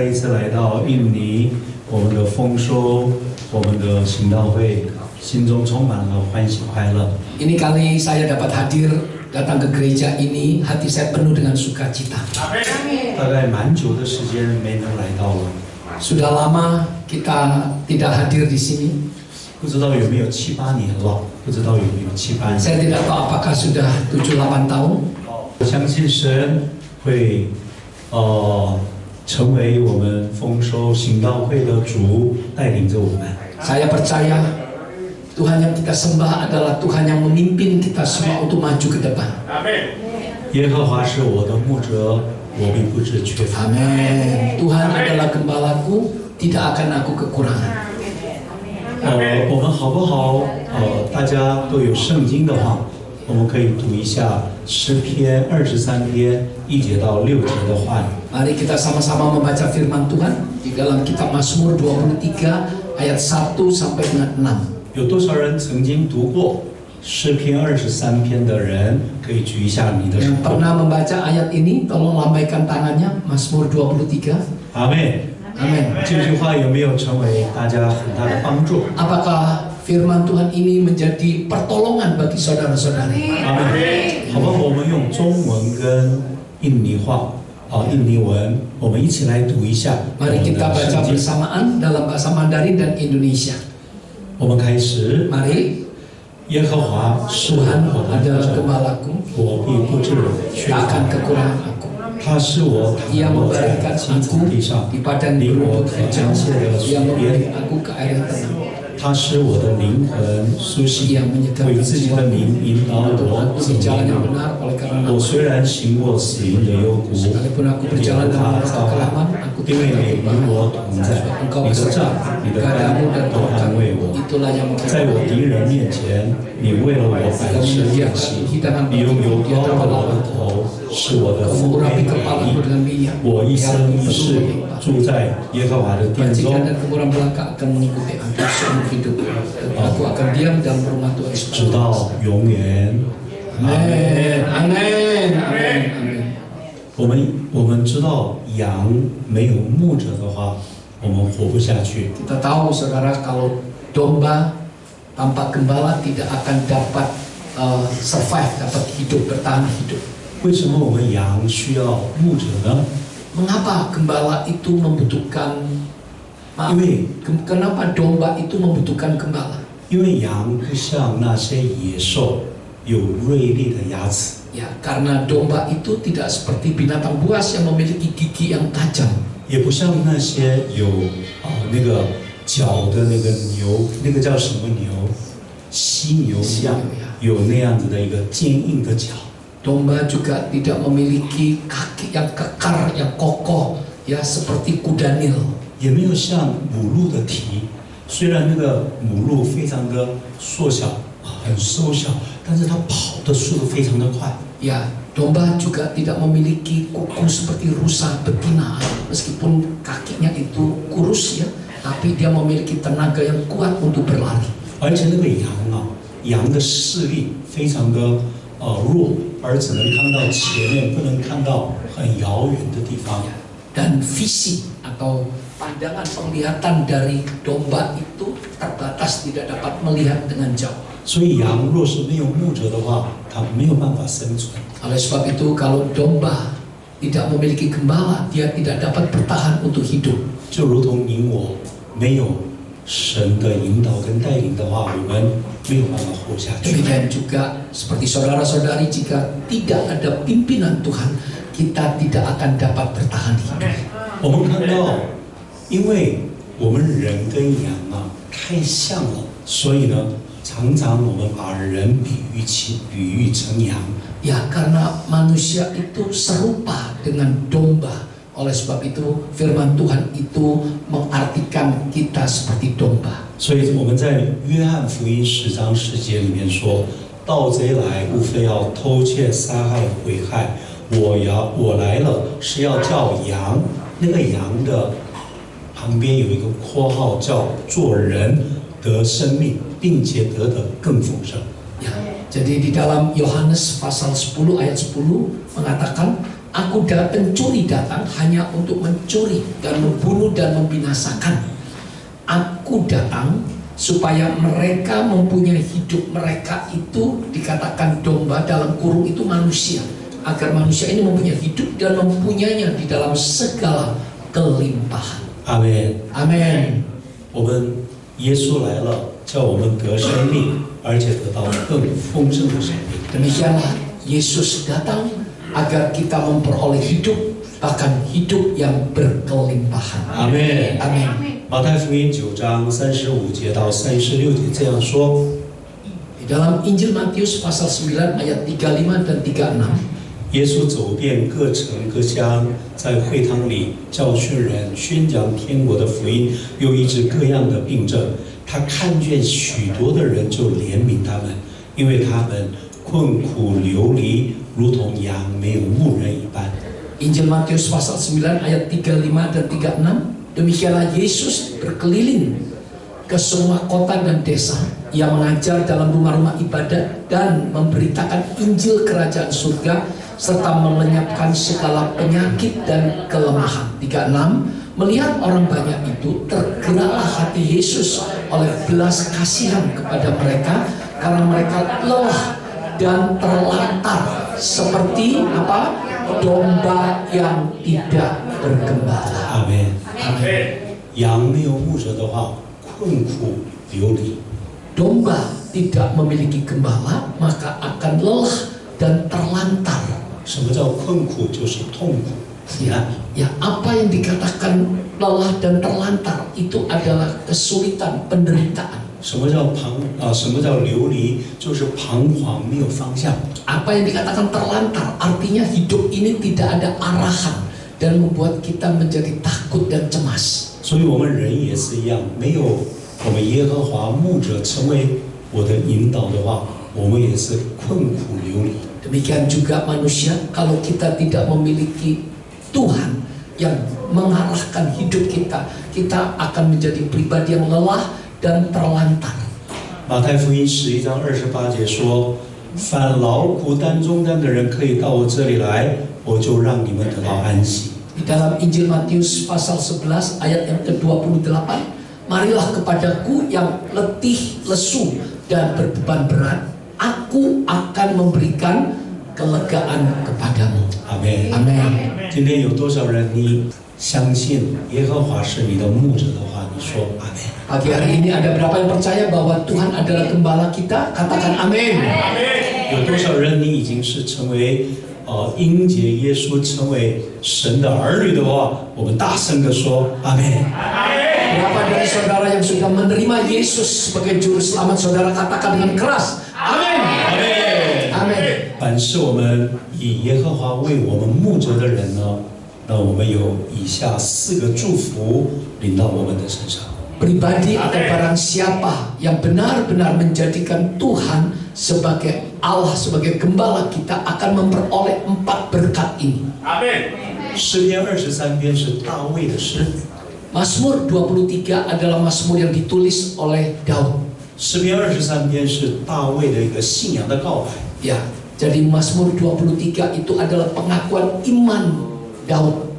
再一次来到印尼，我们的丰收，我们的行道会，心中充满了欢喜快乐。Ini kali saya dapat hadir datang ke gereja ini, hati saya penuh dengan sukacita. 大概蛮久的时间没能来到了， Sudah lama kita tidak hadir di sini. 不知道有没有7、8年了，不知道有没有7、8年。 Saya tidak tahu apakah sudah 7-8 tahun. 我相信神会成为我们丰收行道会的主，带领着我们。 Saya percaya Tuhan yang kita sembah adalah Tuhan yang memimpin kita semua untuk maju ke depan. 耶和华是我的牧者，我必不致缺乏。 Amin. Tuhan adalah gembalaku, tidak akan aku kekurangan. 我们好不好？大家都有圣经的话，我们可以读一下诗篇23篇1节到6节的话语。 Mari kita sama-sama membaca firman Tuhan di dalam kitab Mazmur 23 ayat 1 sampai dengan 6. 有多少人曾经读过诗篇23篇的人，可以举一下你的手。 Yang pernah membaca ayat ini, tolong lambaikan tangannya. Mazmur 23. 阿妹， Amin. 这句话有没有成为大家很大的帮助？ Apakah firman Tuhan ini menjadi pertolongan bagi saudara-saudari? 阿妹，好不好？我们用中文跟印尼话印尼文，我们一起来读一下。 Mari kita baca bersamaan dalam bahasa Mandarin dan Indonesia. 我们开始。 Mari. 耶和华是 Tuhan 我的牧 adalah 者， gembalaku, 我必不致缺 tak 乏 akan。kekurangan aku. 他使我躺 Ia 卧在 memberikan 青草 aku 地上， di padang 领我 rumput 可 hijau. 江蟹的 Ia 水 memberi 边。 aku ke air yang tenang. 他使我的灵魂苏醒，为自己的名引导我 Aku 走 berjalan 明 yang 路。 benar oleh karena 我虽然行过死荫的幽谷， sekalipun aku 也 berjalan 不 dalam 怕遭 kekelaman, 害， aku 因为 tidak 你与 takut. 我同在， Engkau 你的 beserta 杖、你的竿 padamu dan 都安慰我。 itulah yang 在我敌人面前，你为了我摆设宴席，你用油膏了我的头，是我的 Kau 福 mengurapi 杯 kepalaku 满溢。 dengan minyak. 我一生一世住在耶和华的殿中 Bajikan，dan kemurahan belaka akan mengikuti aku seumur hidup. Aku akan diam dalam rumah Tuhan 直到永远。 Amin, amin, amin, amin. 我们知道羊没有牧者的话，我们活不下去。 Kita tahu saudara, kalau domba tanpa gembala tidak akan dapat survive, dapat hidup, bertahan hidup. 为什么我们羊需要牧者呢？ Mengapa gembala itu membutuhkan kenapa domba itu membutuhkan gembala? 因为羊不像那些野兽有锐利的牙齿， Ya, karena domba itu tidak seperti binatang buas yang memiliki gigi yang tajam. 也不像那些有那个角的那个牛，那个叫什么牛？犀牛一样，有那样子的一个坚硬的角。 Domba juga tidak memiliki kaki yang kekar, yang kokoh, ya seperti kuda Nil. 也没有像母鹿的蹄，虽然那个母鹿非常的缩小，很瘦小，但是它跑的速度非常的快。 Ya, domba juga tidak memiliki kuku seperti rusa betina, meskipun kakinya itu kurus ya, tapi dia memiliki tenaga yang kuat untuk berlari. 而且那个羊的视力非常的弱，而只能看到前面，不能看到很遥远的地方。 Dan visi atau pandangan penglihatan dari domba itu terbatas, tidak dapat melihat dengan jauh. 所以羊若是没有牧者的话，它没有办法生存。 Oleh sebab itu, kalau domba tidak memiliki gembala, dia tidak dapat bertahan untuk hidup. 就如同你我没有神的引导跟带领的话，我们没有办法活下去。 Demikian juga seperti saudara-saudari, jika tidak ada pimpinan Tuhan, kita tidak akan dapat bertahan hidup. 我们看到，因为我们人跟羊太像了，所以呢，常常我们把人比喻成羊。 Ya, karena manusia itu serupa dengan domba. Oleh sebab itu, firman Tuhan itu mengartikan kita seperti domba. 所以我们在约翰福音10章10节里面说，盗贼来，无非要偷窃、杀害、毁害。我来了，是要叫羊。那个羊的旁边有一个括号，叫做人得生命，并且得的更丰盛。 Ya, jadi di dalam Yohanes pasal 10 ayat 10 mengatakan Pencuri datang hanya untuk mencuri dan membunuh dan membinasakan. Aku datang supaya mereka mempunyai hidup. Mereka itu dikatakan domba, dalam kurung itu manusia, agar manusia ini mempunyai hidup dan mempunyainya di dalam segala kelimpahan. Amin. Amin. 我们耶稣来了，叫我们得生命，而且得到更丰盛的生命。 Demikianlah Yesus datang agar kita memperoleh hidup, bahkan hidup yang berkelimpahan. Amin. Amin. 马太福音9章35节到36节这样说。 Di dalam Injil Matius pasal 9 ayat 35 dan 36. 耶稣走遍各城各乡，在会堂里教训人，宣讲天国的福音，又医治各样的病症。他看见许多的人，就怜悯他们，因为他们困苦流离，如同羊没有牧人一般。 Injil Matius pasal 9 ayat 35 dan 36. Demikianlah Yesus berkeliling ke semua kota dan desa. Ia mengajar dalam rumah-rumah ibadat dan memberitakan Injil kerajaan surga, serta melenyapkan segala penyakit dan kelemahan. 36. Melihat orang banyak itu, tergeraklah hati Yesus oleh belas kasihan kepada mereka, karena mereka lelah dan terlantar seperti apa? Domba yang tidak bergembala. Amin. Amin. 羊没有牧者的话，困苦流离。 Domba tidak memiliki gembala, maka akan lelah dan terlantar. 什么叫困苦？就是痛苦。 Ya, apa yang dikatakan lelah dan terlantar itu adalah kesulitan, penderitaan. 什么叫流离？就是彷徨，没有方向。 Apa yang dikatakan terlantar artinya hidup ini tidak ada arahan dan membuat kita menjadi takut dan cemas. 所以我们人也是一样，没有我们耶和华牧者成为我的引导的话，我们也是困苦流离。 Demikian juga manusia, kalau kita tidak memiliki Tuhan yang mengarahkan hidup kita, kita akan menjadi pribadi yang lelah dan terlantar. 马太福音11章28节说：“凡劳苦担重担的人，可以到我这里来，我就让你们得到安息。” Di dalam Injil Matius pasal 11 ayat yang ke-28, marilah kepadaku yang letih, lesu, dan berbeban berat, aku akan memberikan kelegaan kepadamu. Amin. Amin. 今天有多少人你相信耶和华是你的牧者的话，你说阿门。 Pagi hari ini ada berapa yang percaya bahwa Tuhan adalah gembala kita? Katakan amin. 有多少人你已经是成为因结耶稣成为神的儿女的话，我们大声的说阿门。 Berapa dari saudara yang sudah menerima Yesus sebagai juru selamat? Saudara katakan dengan keras, amin. Amin. 凡是我们以耶和华为我们牧者的人呢，那我们有以下4个祝福临到我们的身上。 Pribadi atau barang siapa yang benar-benar menjadikan Tuhan sebagai Allah, sebagai gembala kita, akan memperoleh 4 berkat ini. Amin. 诗篇23篇是大卫的诗。 Mazmur 23 adalah Mazmur yang ditulis oleh Daud. 诗篇23篇是大卫的一个信仰的告白。 Ya, jadi Mazmur 23 itu adalah pengakuan iman Daud.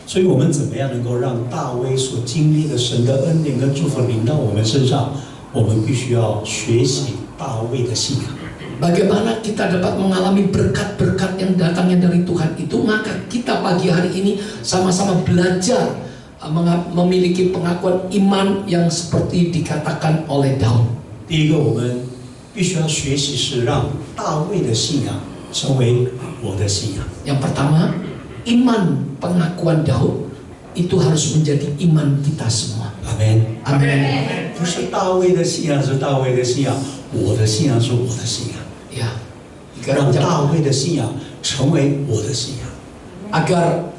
所以我们怎么样能够让大卫所经历的神的恩典跟祝福临到我们身上？我们必须要学习大卫的信仰。 Bagaimana kita dapat mengalami berkat-berkat yang datangnya dari Tuhan itu? Maka kita pagi hari ini sama-sama belajar memiliki pengakuan iman yang seperti dikatakan oleh Daud. 第一个，我们必须要学习是让大卫的信仰成为我的信仰。 Yang pertama, iman pengakuan Daud itu harus menjadi iman kita semua. Amin. Amin. 不是大卫的信仰是大卫的信仰，我的信仰是我的信仰。 Ya, 让大卫的信仰成为我的信仰。 agar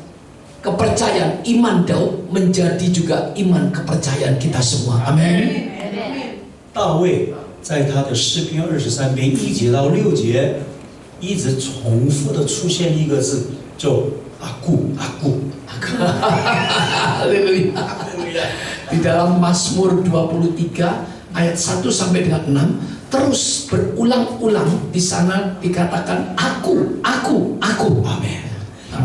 kepercayaan iman Daud menjadi juga iman kepercayaan kita semua. Amin. 大卫在他的诗篇23篇1节到6节，一直重复的出现一个字，就阿固阿固。 Haleluya. Di dalam Mazmur 23 ayat 1 sampai dengan 6 terus berulang-ulang di sana dikatakan aku. Amin.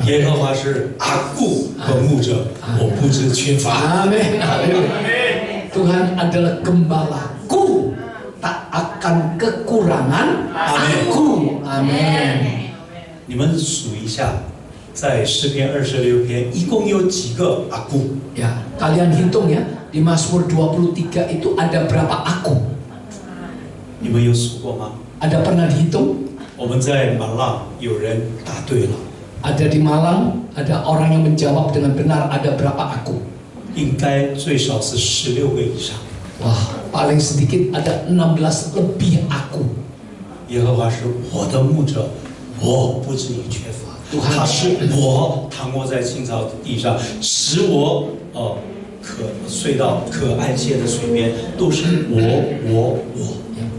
耶和华是阿顾和牧者，我不知缺乏。 Amin. Tuhan adalah gembalaku, tak akan kekurangan aku. Amin. 你们数一下，在诗篇26篇一共有几个阿顾？ Ya, kalian hitung ya, di Mazmur 23 itu ada berapa aku? 你们有数过吗？ Ada pernah dihitung? 我们在马浪有人答对了， Ada di Malang, ada orang yang menjawab dengan benar ada berapa aku. 应该最少是16个以上。 Wah, paling sedikit ada 16 lebih aku. 耶和华是我的牧者，我不至于缺乏。他是我躺卧在青草地上，使我可睡到可安歇的水边，都是我。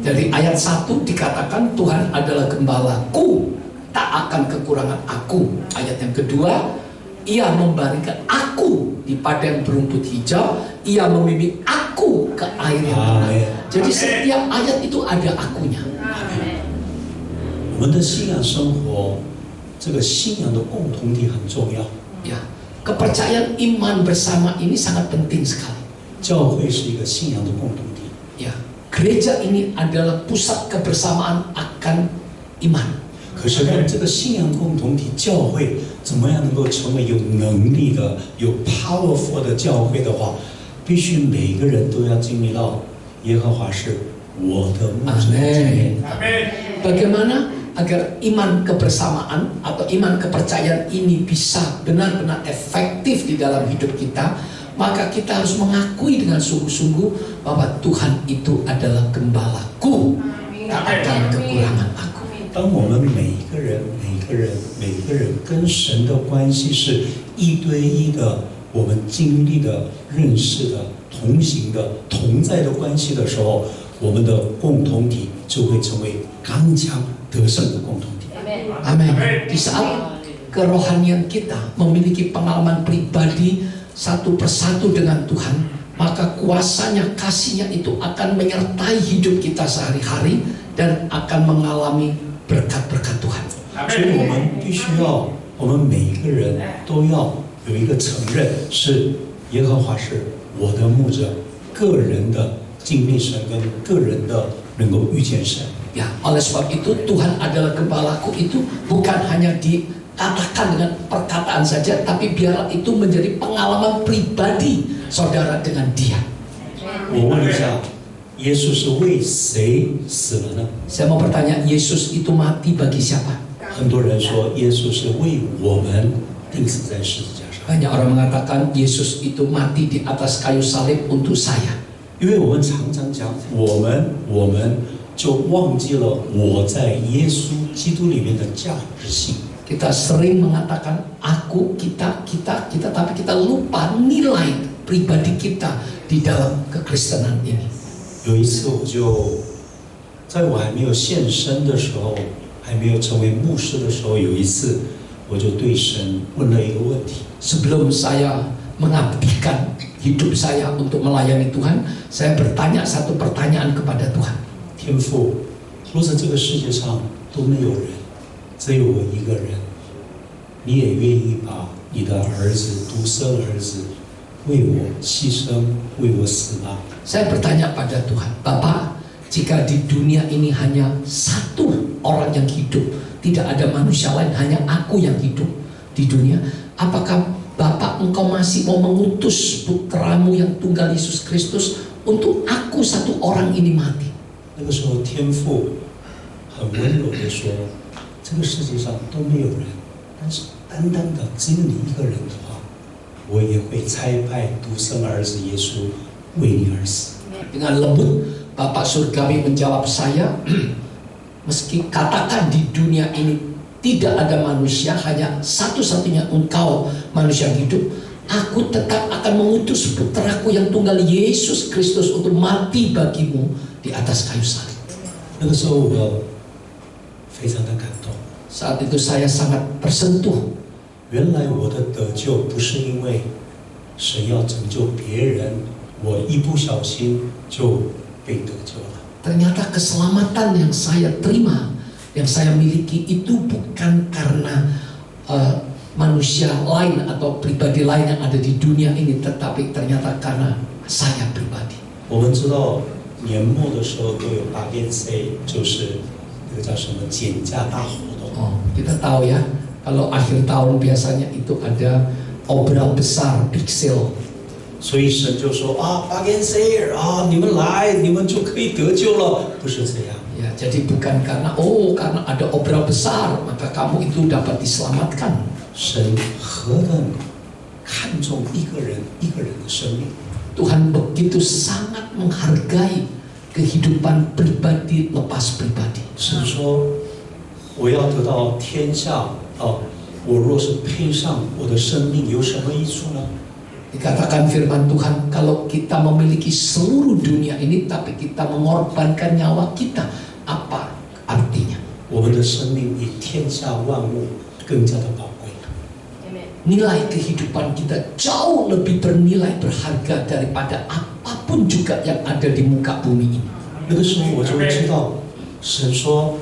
Dari ayat 1 dikatakan Tuhan adalah gembalaku, tak akan kekurangan aku. Ayat yang kedua, Ia membaringkan aku di padang berumput hijau, Ia membimbing aku ke air yang tenang. Jadi setiap ayat itu ada akunya. 我们的信仰生活，这个信仰的共同体很重要。 Ya, kepercayaan iman bersama ini sangat penting sekali. 教会是一个信仰的共同体。 Ya, gereja ini adalah pusat kebersamaan akan iman. 可是呢，这个信仰共同体教会怎么样能够成为有能力的、有 powerful 的教会的话，必须每个人都要经历到耶和华是我的牧者。 Bagaimana agar iman kebersamaan atau iman kepercayaan ini bisa benar-benar efektif di dalam hidup kita? Maka kita harus mengakui dengan sungguh-sungguh bahwa Tuhan itu adalah gembalaku, tak akan kekurangan aku. 当我们每个人跟神的关系是一对一的，我们经历的、认识的、同行的、同在的关系的时候，我们的共同体就会成为刚强得胜的共同体。 Amin. Di saat kerohanian kita memiliki pengalaman pribadi satu persatu dengan Tuhan, maka kuasanya, kasihnya itu akan menyertai hidup kita sehari-hari dan akan mengalami berkat-berkat Tuhan. 所以我们必须要，我们每一个人都要有一个承认，是耶和华是我的牧者，个人的经历神跟个人的能够遇见神。 Ya, oleh sebab itu Tuhan adalah gembalaku itu bukan hanya dikatakan dengan perkataan saja, tapi biarlah itu menjadi pengalaman pribadi saudara dengan Dia. 我问一下，耶稣是为谁死了呢？ Saya mau bertanya, Yesus itu mati bagi siapa? 很多人说耶稣是为我们钉死在十字架上， Banyak orang mengatakan Yesus itu mati di atas kayu salib untuk saya. 因为我们常常讲我们就忘记了我在耶稣基督里面的价值性。 Kita sering mengatakan aku, kita, tapi kita lupa nilai pribadi kita di dalam kekristenan ini. 有一次我就在我还没有献身的时候，还没有成为牧师的时候，有一次我就对神问了一个问题。 Sebelum saya mengabdikan hidup saya untuk melayani Tuhan, saya bertanya satu pertanyaan kepada Tuhan. 天父，若在这个世界上都没有人，只有我一个人，你也愿意把你的儿子，独生儿子，为我牺牲，为我死吗？ Saya bertanya pada Tuhan, Bapak, jika di dunia ini hanya satu orang yang hidup, tidak ada manusia lain, hanya aku yang hidup di dunia, apakah Bapak engkau masih mau mengutus putramu yang tunggal Yesus Kristus untuk aku satu orang ini mati? 那个时候，天父很温柔地说：“这个世界上都没有人，但是单单的只有你一个人的话，我也会差派独生儿子耶稣为你而死。” Dengan lembut, Bapak Surgawi menjawab saya, meski katakan di dunia ini tidak ada manusia, hanya satu-satunya engkau manusia hidup, aku tetap akan mengutus putraku yang tunggal Yesus Kristus untuk mati bagimu di atas kayu salib. 那个时候我非常的感动。 Saat itu saya sangat tersentuh. 原来我的得救不是因为神要拯救别人，我一不小心就被得救了。 Ternyata keselamatan yang saya terima, yang saya miliki itu bukan karena manusia lain atau pribadi lain yang ada di dunia ini, tetapi ternyata karena saya pribadi. 我们知道年末的时候都有8件 C， 就是那个叫什么减价大活动。 Kita tahu ya, kalau akhir tahun biasanya itu ada obral besar, big sale. 所以神就说啊，8件 C 啊，你们来，你们就可以得救了，不是这样。 Ya, jadi bukan karena ada obral besar maka kamu itu dapat diselamatkan. 神何等看重一个人的生命。 Tuhan begitu sangat menghargai kehidupan pribadi lepas pribadi. 神说，我要得到天下我若是配上我的生命，有什么益处呢？ Dikatakan firman Tuhan, kalau kita memiliki seluruh dunia ini tapi kita mengorbankan nyawa kita, apa artinya? 我们的生命比天下万物更加的宝贵。 Nilai kehidupan kita jauh lebih bernilai berharga daripada apapun juga yang ada di muka bumi ini. 那个时候我就会知道，神说，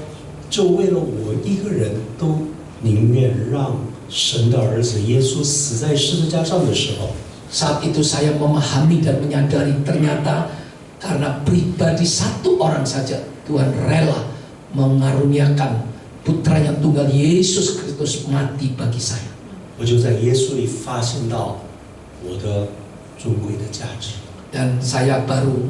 就为了我一个人都宁愿让神的儿子耶稣死在十字架上的时候。 Saat itu saya memahami dan menyadari ternyata karena pribadi satu orang saja Tuhan rela mengaruniakan putranya tunggal Yesus Kristus mati bagi saya. 我就在耶稣里发现到我的尊贵的价值。 Dan saya baru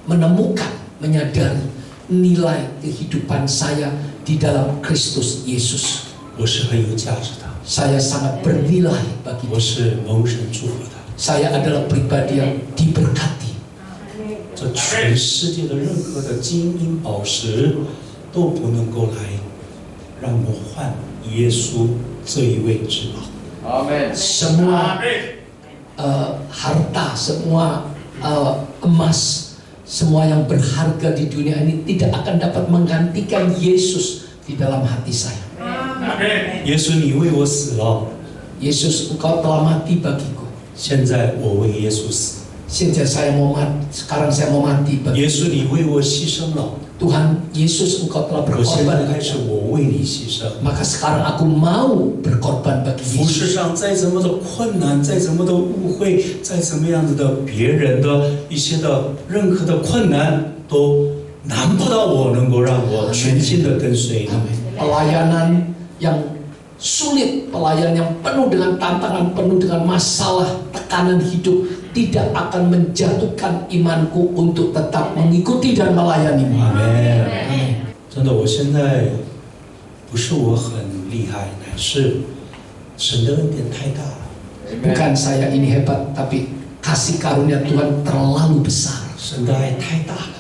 menemukan, menyadari nilai kehidupan saya di dalam Kristus Yesus. 我是很有价值的， Saya sangat bernilai bagi 我是蒙神祝福的。 saya adalah pribadi yang diberkati. 这全世界的任何的金银宝石都不能够来让我换耶稣这一位至宝。 Semua harta, semua emas, semua yang berharga di dunia ini tidak akan dapat menggantikan Yesus di dalam hati saya. 耶稣，你为我死了， Yesus, Engkau telah mati bagiku. 现在我为耶稣死。 Sekarang saya mau mati 耶 bagi 稣，你为我牺牲了， Tuhan Yesus, Engkau telah 我现在 berkorban. 开始我为你牺牲。 Maka sekarang aku mau berkorban bagi 服饰 Yesus. 上再怎么的困难，再怎么的误会，再怎么样子的别人的一些的任何的困难，都难不到我能够让我全心的跟随你。 Pelayanan yang sulit, pelayanan yang penuh dengan tantangan, penuh dengan masalah, tekanan hidup tidak akan menjatuhkan imanku untuk tetap mengikuti dan melayanimu. 阿门。真的，我现在不是我很厉害，乃是神的恩典太大了。 Bukan saya ini hebat, tapi kasih karunia Tuhan terlalu besar. 神的爱太大了，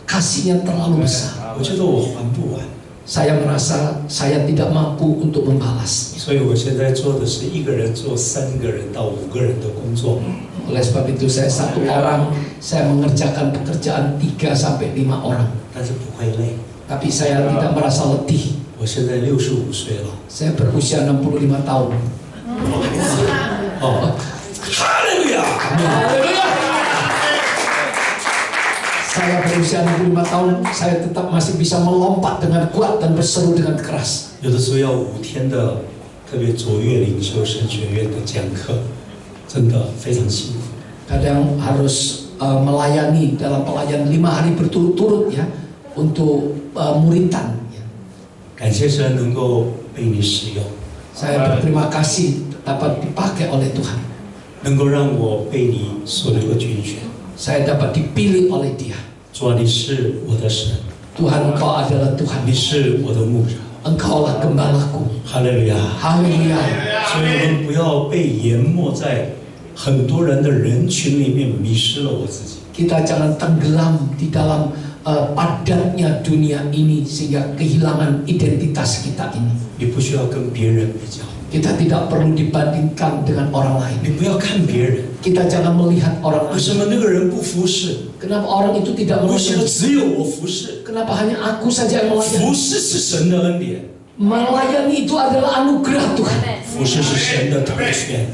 Kasihnya terlalu besar. 我觉得我还不完。 Saya merasa saya tidak mampu untuk membalasnya. 所以我现在做的是一个人做3个人到5个人的工作。 Oleh sebab itu saya satu orang, saya mengerjakan pekerjaan 3 sampai 5 orang. 但是不会累。 Tapi saya tidak merasa letih. 我现在65岁了。 Saya berusia 65 tahun. 哦，哈利路亚！ Saya berusia 65 tahun, saya tetap masih bisa melompat dengan kuat dan berseru dengan keras. 有的时候要5天的，特别卓越领袖神学院的讲课，真的非常辛苦。 Kadang harus melayani dalam pelayanan 5 hari berturut-turut ya untuk muritan. Ya. 感谢神能够被你使用， Saya berterima kasih dapat dipakai oleh Tuhan. 能够让我被你所能够拣选。 Saya dapat dipilih oleh Dia. 主啊，你是我的神， Tuhan, Engkau adalah Tuhan. 你是我的牧者。 Engkaulah gembalaku. 哈利路亚！ Haleluya. 所以我们不要被淹没在很多人的人群里面，迷失了我自己。 Kita jangan tenggelam di dalam padatnya dunia ini sehingga kehilangan identitas kita ini. 你不需要跟别人比较， Kita tidak perlu dibandingkan dengan orang lain. 你不要看别人， Kita jangan melihat orang 为什 lain. 么那个人不服侍？ Kenapa orang itu tidak 为什么 melayani? 只有我服侍？ Kenapa hanya aku saja yang 服 melayani? 侍是神的恩典， Melayani itu adalah anugerah Tuhan. 服侍是神的特权。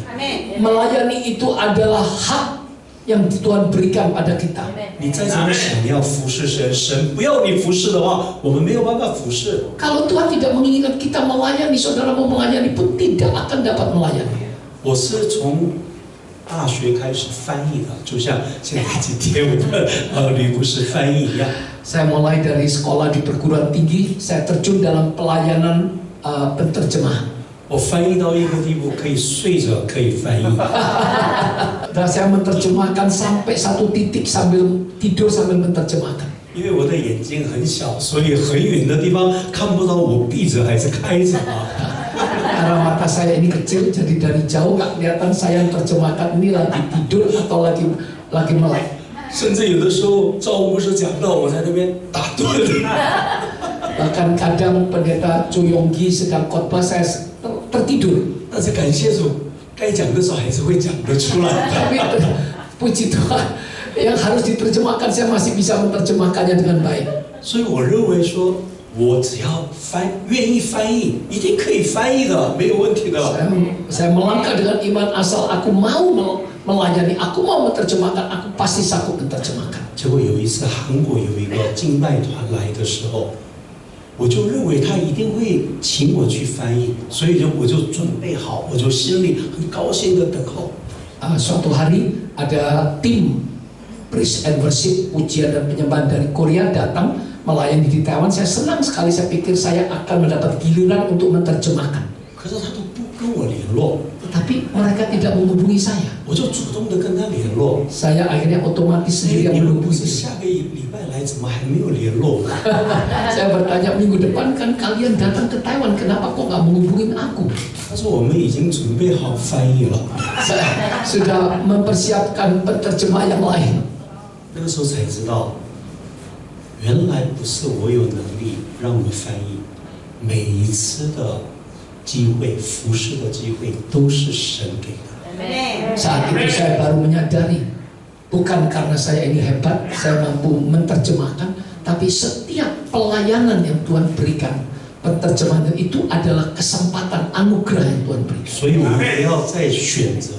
Melayani itu adalah hak yang Tuhan berikan pada kita. 你再怎么想要服侍神，神不要你服侍的话，我们没有办法服侍。 Kalau Tuhan tidak menginginkan kita melayani, saudara mau melayani pun tidak akan dapat melayani. 我是从大学开始翻译的，就像现在今天我的吕牧师翻译一样。 Saya mulai dari sekolah di perguruan tinggi, saya terjun dalam pelayanan penterjemahan. 我翻译到一个地步，可以睡着，可以翻译。 Dan saya menerjemahkan sampai satu titik sambil tidur sambil menerjemahkan. 因为我的眼睛很小，所以很远的地方看不到我闭着还是开着啊。 Karena mata saya ini kecil, jadi dari jauh nggak kelihatan saya terjemahkan ini lagi tidur atau lagi melek. 甚至有的时候，赵牧师讲到，我在那边打盹。 Bahkan kadang pendeta Chu Yonggi sedang khotbah, saya tertidur. 但是感谢主，该讲的时候还是会讲得出来的。 Tapi puji Tuhan, yang harus diterjemahkan saya masih bisa menerjemahkannya dengan baik. 所以我认为说，我只要愿意翻译，一定可以翻译的，没有问题的。 Saya melangkah dengan iman asal aku mau melayani, aku mau menerjemahkan, aku pasti sanggup menerjemahkan. 结果有一次韩国有一个敬拜团来的时候，我就认为他一定会请我去翻译，所以我就准备好，我就心里很高兴的等候。 Suatu hari ada tim praise and worship, pujian dan penyembahan dari Korea datang melayani di Taiwan. Saya senang sekali, saya pikir saya akan mendapat giliran untuk menerjemahkan. 可是他都不跟我联络， Tetapi mereka tidak menghubungi saya. 我就主动的跟他联络。 Saya akhirnya otomatis 你 sendiri yang 们不 menghubungi 是 dia. 下个礼拜来，怎么还没有联络？ Saya bertanya, minggu depan kan kalian datang ke Taiwan, kenapa kok nggak menghubungin aku? 他说我们已经准备好翻译了。 Saya sudah mempersiapkan penterjemah yang lain. 那个时候才知道，原来不是我有能力让我翻译，每一次的机会、服侍的机会都是神给的。 Saat itu saya baru menyadari, bukan karena saya ini hebat, saya mampu menerjemahkan, tapi setiap pelayanan yang Tuhan berikan, penterjemahan itu adalah kesempatan anugerah yang Tuhan berikan. 所以我们不要再选择，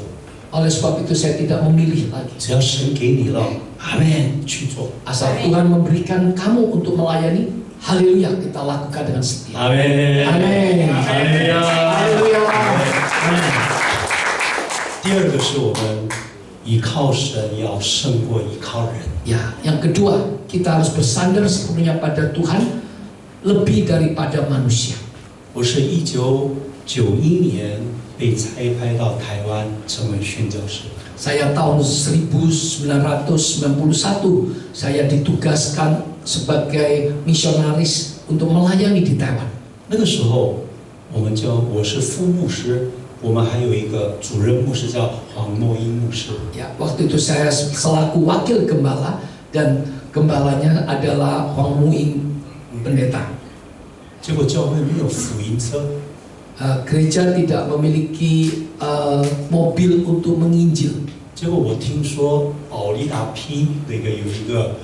Oleh sebab itu saya tidak memilih lagi. 只要神给你了，阿门，去做。 Asal Tuhan memberikan kamu untuk melayani, haleluya, kita lakukan dengan setia. 阿门， Amin. 哈利路亚， Haleluya. 第二个是我们依靠神要胜过依靠人。 Ya, yang kedua, kita harus bersandar sepenuhnya pada Tuhan lebih daripada manusia. 我是1991年被差派到台湾成为宣教士。 Saya tahun 1991 saya ditugaskan sebagai misionaris untuk melayani di Taiwan. 那个时候，我是副牧师，我们还有一个主任牧师叫黄诺英牧师。 Ya, waktu itu saya selaku wakil gembala dan gembalanya adalah Huang Muing pendeta. 结果教会没有福音车， Gereja tidak memiliki mobil untuk menginjil. 结果我听说保利达 P 有一个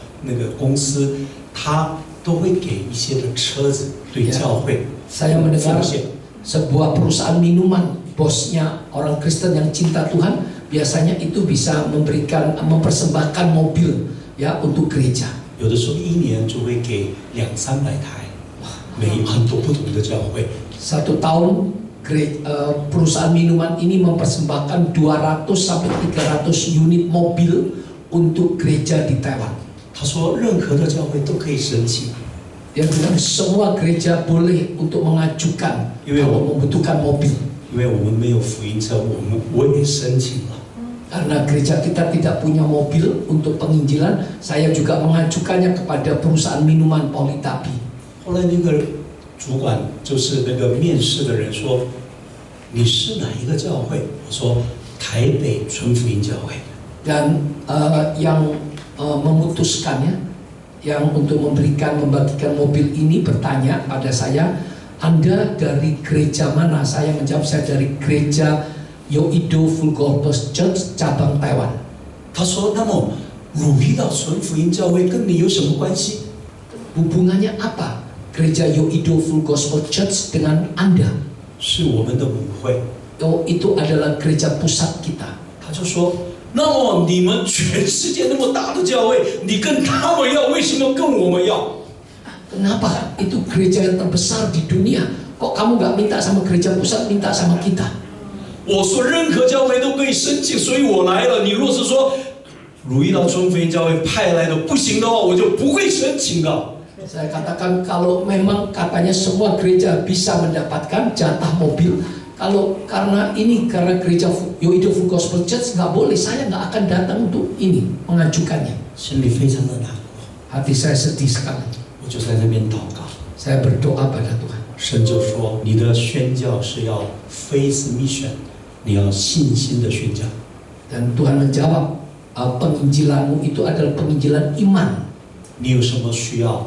公司，他都会给一些的车子对教会 Saya 奉 mendengar 献。 sebuah perusahaan minuman, bosnya orang Kristen yang cinta Tuhan, biasanya itu bisa mempersembahkan mobil ya untuk gereja. 有的时候一年就会给200-300台，很多不同的教会。 Satu tahun perusahaan minuman ini mempersembahkan 200 sampai 300 unit mobil untuk gereja di Taiwan. 他说任何的教会都可以申请， Dia bilang semua gereja boleh untuk mengajukan kalau membutuhkan mobil. 因为我们没有福音车，我也申请了。 Karena gereja kita tidak punya mobil untuk penginjilan, saya juga mengajukannya kepada perusahaan minuman Politabi. 后来那个主管就是那个面试的人说：“你是哪一个教会？”我说：“台北纯福音教会。” Dan yang memutuskannya, yang untuk membagikan mobil ini bertanya pada saya, Anda dari gereja mana? Saya menjawab, saya dari gereja Yoido Full Gospel Church cabang Taiwan. 他说：“那么汝遇到纯福音教会跟你有什么关系？ Hubungannya apa gereja Yoido Full Gospel Church dengan Anda? 是我们的母会。” Oh, itu adalah gereja pusat kita. 他就说：“那么你们全世界那么大的教会，你跟他们要，为什么跟我们要？ Kenapa? Itu gereja yang terbesar di dunia. Kok kamu gak minta sama gereja pusat, minta sama kita? 我说任何教会都可以申请，所以我来了。你若是说鲁伊岛中福音教会派来的不行的话，我就不会申请的。 Saya katakan kalau memang katanya semua gereja bisa mendapatkan jatah mobil, kalau karena gereja Yoido Full Gospel Church nggak boleh, saya nggak akan datang untuk ini mengajukannya. 心里非常的难过， Hati saya sedih sekali. 我就在那边祷告。 Saya berdoa pada Tuhan. 神就说：“你的宣教是要 faith mission， 你要信心的宣教。” Dan Tuhan menjawab, penginjilanmu itu adalah penginjilan iman. 你有什么需要，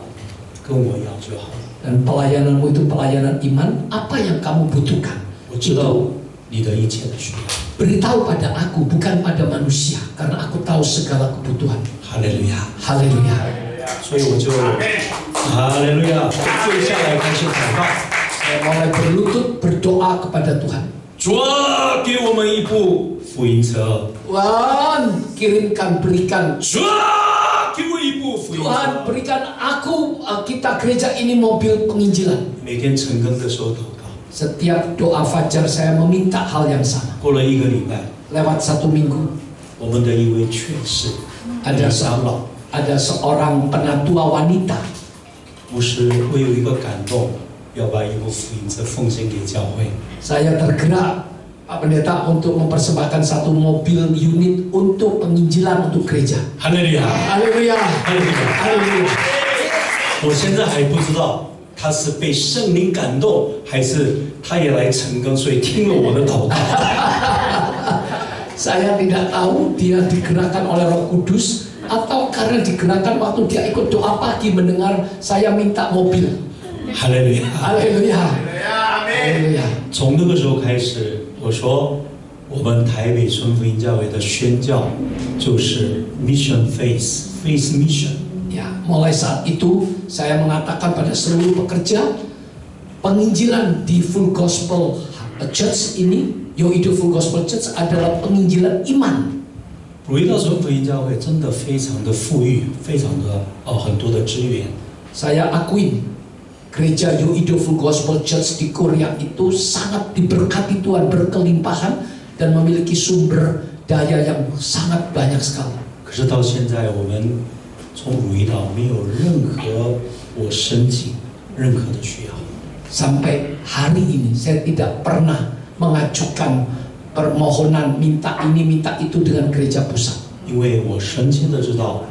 跟我要就好了。 Dan pelayananmu itu pelayanan iman. Apa yang kamu butuhkan? 我知道你的一切的需要。 Beritahu pada aku, bukan pada manusia, karena aku tahu segala kebutuhan. 哈利路亚， Haleluya. 所以我就哈利路亚，跪下来开始祷告。 Saya mulai berlutut berdoa kepada Tuhan. 主啊，给我们一部福音车。 Tuhan, berikan. 主啊，给我一部福音 Tuhan, 车。 berikan kita gereja ini mobil penginjilan. 每天晨更的时候祷告。 Setiap doa fajar saya meminta hal yang sama. 过了一个礼拜， Lewat 1 minggu, 我们的一位劝士， ada seorang penatua wanita. 牧师，我有一个感动，要把一部福音车奉献给教会。 Saya tergerak, Pak Pendeta, untuk mempersembahkan 1 mobil unit untuk penginjilan untuk gereja. 哈利路亚， Haleluya. 哈利路亚。 Haleluya. 我现在还不知道他是被圣灵感动，还是他也来晨更，所以听了我的祷告。 Saya tidak tahu dia digerakkan oleh Roh Kudus atau karena digerakkan waktu dia ikut doa pagi mendengar saya minta mobil. 哈利路亚， Haleluya. Haleluya. 从那个时候开始，我说我们台北春福音教会的宣教就是 mission faith mission。 Ya, mulai saat itu saya mengatakan pada seluruh pekerja, penginjilan di Full Gospel Church ini, Yoido Full Gospel Church adalah penginjilan iman. 鲁伊道春福音教会真的非常的富裕，非常的很多的资源。 Saya akuin gereja Yoido Full Gospel Church di Korea itu sangat diberkati Tuhan, berkelimpahan dan memiliki sumber daya yang sangat banyak sekali. 可是到现在，我们从鲁伊岛没有任何我申请任何的需要。 Sampai hari ini saya tidak pernah mengajukan permohonan minta ini minta itu dengan gereja pusat. 因为我深切的知道，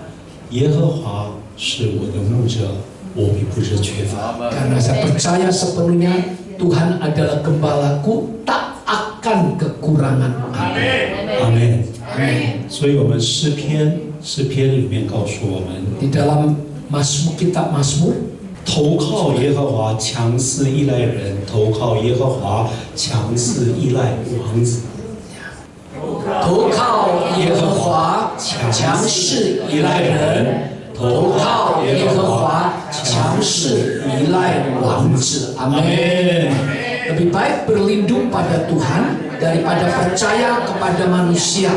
耶和华是我的牧者，我必不致缺乏。 Karena saya percaya sepenuhnya Tuhan adalah gembalaku, tak akan kekurangan. 阿门。 Amin. 所以，我们诗篇里面告诉我们， Di dalam kitab Mazmur, 投靠耶和华，强势依赖人；投靠耶和华，强势依赖王子。 投靠耶和华，强势依赖人；投靠耶和华，强势依赖王子。Amin. Lebih baik berlindung pada Tuhan daripada percaya kepada manusia.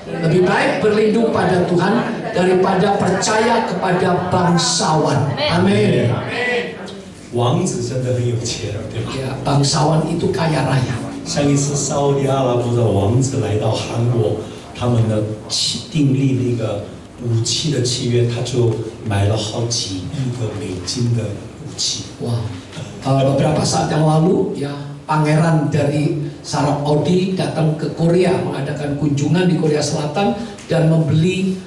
Lebih baik berlindung pada Tuhan daripada percaya kepada bangsawan. Amin. 王子真的很有钱，对吧？ Ya, bangsawan itu kaya raya. 像一次沙烏地阿拉伯的王子来到韩国，他们的订立那个武器的契约，他就买了好几亿的美金的武器。 Wah, beberapa saat yang lalu ya pangeran dari Arab Saudi datang ke Korea mengadakan kunjungan di Korea Selatan dan membeli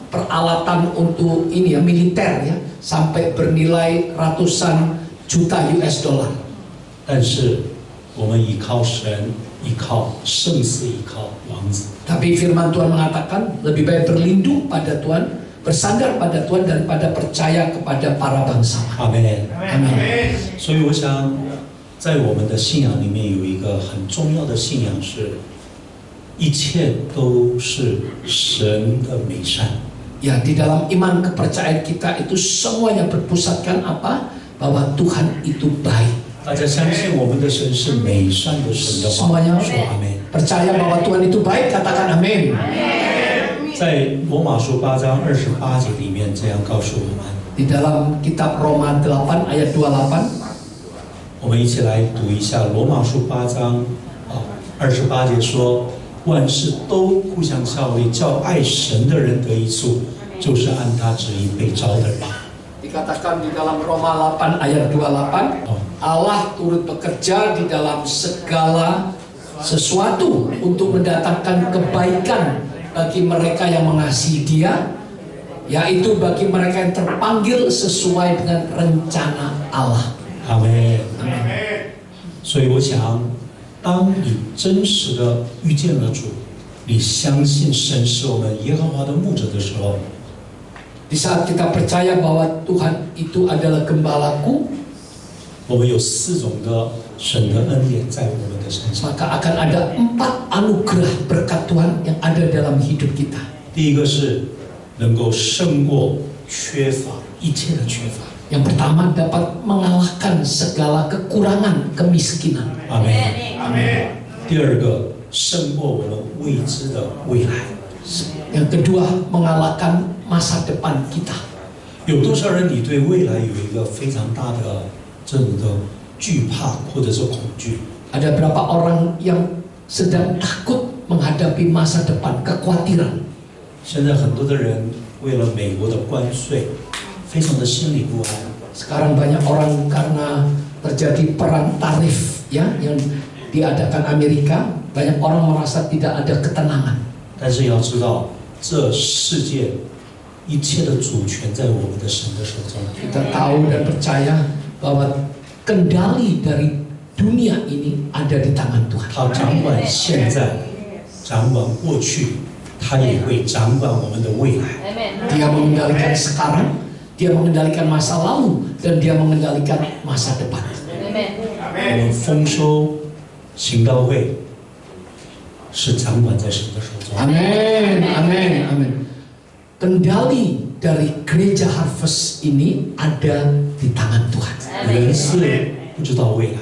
peralatan untuk ini ya militer ya sampai bernilai ratusan juta US dollar. 但是我们依靠神，依靠圣事，依靠王子。 Tapi firman Tuhan mengatakan lebih baik berlindung pada Tuhan, bersandar pada Tuhan daripada percaya kepada para bangsawan. 阿门。 Amin. 所以我想，在我们的信仰里面有一个很重要的信仰是，一切都是神的美善。 Ya, di dalam iman kepercayaan kita itu semuanya berpusatkan apa? Bahwa Tuhan itu baik. 大家相信我们的神是美善的神的话， Semuanya 说阿门。percaya bahwa Tuhan itu baik, katakan amin. 在罗马书8章28节里面这样告诉我们。 Di dalam kitab Roma 8 ayat 28, 我们一起来读一下罗马书8章28节说：万事都互相效力，叫爱神的人得益处，就是按他旨意被召的人。 dikatakan di dalam Roma 8 ayat 28, Allah turut bekerja di dalam segala sesuatu untuk mendatangkan kebaikan bagi mereka yang mengasihi Dia, yaitu bagi mereka yang terpanggil sesuai dengan rencana Allah. 阿门。所以我想，当你真实的遇见了主，你相信神是我们耶和华的牧者的时候， Di saat kita percaya bahwa Tuhan itu adalah gembalaku, 我们有4种的神的恩典在我们的身上。 maka akan ada 4 anugerah berkat Tuhan yang ada dalam hidup kita. 第一个是能够胜过缺乏一切的缺乏。 Yang pertama, dapat mengalahkan segala kekurangan, kemiskinan. 阿门。阿门。第二个，胜过我们未知的未来。 Yang kedua, mengalahkan masa depan kita. 有多少人你对未来有一个非常大的这种的惧怕或者是恐惧？ Ada berapa orang yang sedang takut menghadapi masa depan, kekhawatiran. 现在很多的人为了美国的关税，非常的心里不安。 Sekarang banyak orang karena terjadi perang tarif ya yang diadakan Amerika, banyak orang merasa tidak ada ketenangan. 但是要知道，这世界一切的主权在我们的神的手中。 Kita tahu dan percaya bahwa kendali dari dunia ini ada di tangan Tuhan. 他掌管现在，掌管过去，他也会掌管我们的未来。 Dia mengendalikan sekarang, dia mengendalikan masa lalu, dan dia mengendalikan masa depan. 我们丰收行道会是掌管在神的手中。 Amin, amin, amin. Kendali dari gereja Harvest ini ada di tangan Tuhan. 人是不知道未来，